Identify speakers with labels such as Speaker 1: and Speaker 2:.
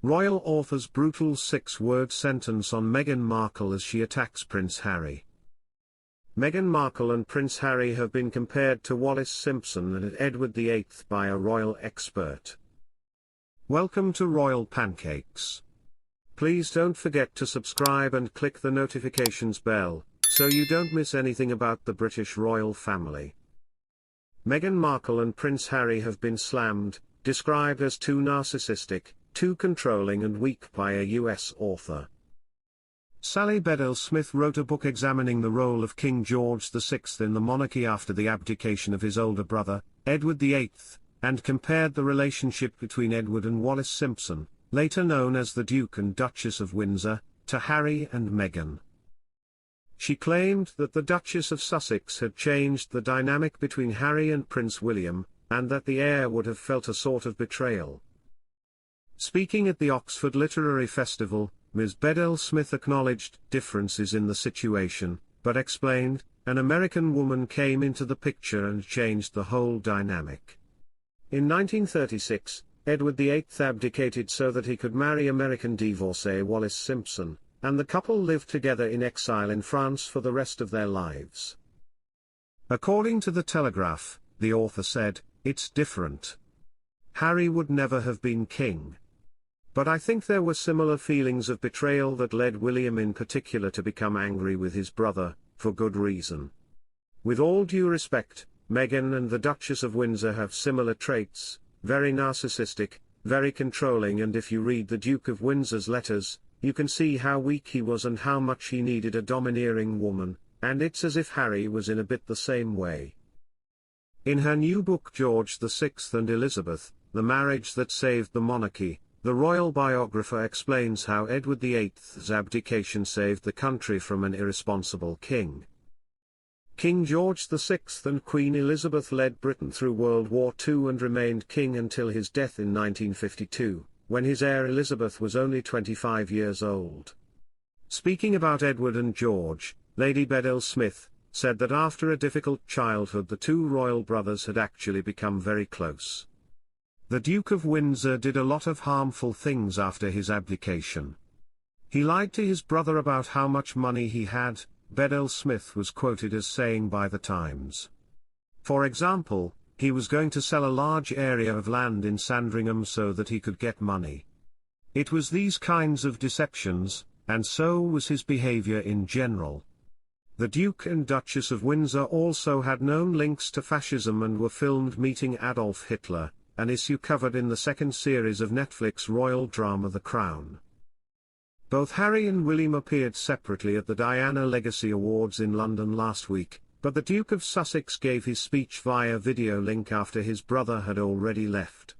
Speaker 1: Royal author's brutal 6-word sentence on Meghan Markle as she attacks Prince Harry. Meghan Markle and Prince Harry have been compared to Wallis Simpson and Edward VIII by a royal expert. Welcome to Royal Pancakes. Please don't forget to subscribe and click the notifications bell, so you don't miss anything about the British royal family. Meghan Markle and Prince Harry have been slammed, described as too narcissistic, too controlling and weak by a US author. Sally Bedell Smith wrote a book examining the role of King George VI in the monarchy after the abdication of his older brother, Edward VIII, and compared the relationship between Edward and Wallis Simpson, later known as the Duke and Duchess of Windsor, to Harry and Meghan. She claimed that the Duchess of Sussex had changed the dynamic between Harry and Prince William, and that the heir would have felt a sort of betrayal. Speaking at the Oxford Literary Festival, Ms. Bedell Smith acknowledged differences in the situation, but explained, an American woman came into the picture and changed the whole dynamic. In 1936, Edward VIII abdicated so that he could marry American divorcee Wallis Simpson, and the couple lived together in exile in France for the rest of their lives. According to The Telegraph, the author said, "It's different. Harry would never have been king. But I think there were similar feelings of betrayal that led William in particular to become angry with his brother, for good reason. With all due respect, Meghan and the Duchess of Windsor have similar traits, very narcissistic, very controlling, and if you read the Duke of Windsor's letters, you can see how weak he was and how much he needed a domineering woman, and it's as if Harry was in a bit the same way." In her new book George VI and Elizabeth, The Marriage That Saved the Monarchy, the royal biographer explains how Edward VIII's abdication saved the country from an irresponsible king. King George VI and Queen Elizabeth led Britain through World War II and remained king until his death in 1952, when his heir Elizabeth was only 25 years old. Speaking about Edward and George, Lady Bedell Smith said that after a difficult childhood the two royal brothers had actually become very close. The Duke of Windsor did a lot of harmful things after his abdication. He lied to his brother about how much money he had, Bedell Smith was quoted as saying by the Times. For example, he was going to sell a large area of land in Sandringham so that he could get money. It was these kinds of deceptions, and so was his behavior in general. The Duke and Duchess of Windsor also had known links to fascism and were filmed meeting Adolf Hitler, an issue covered in the second series of Netflix royal drama The Crown. Both Harry and William appeared separately at the Diana Legacy Awards in London last week, but the Duke of Sussex gave his speech via video link after his brother had already left.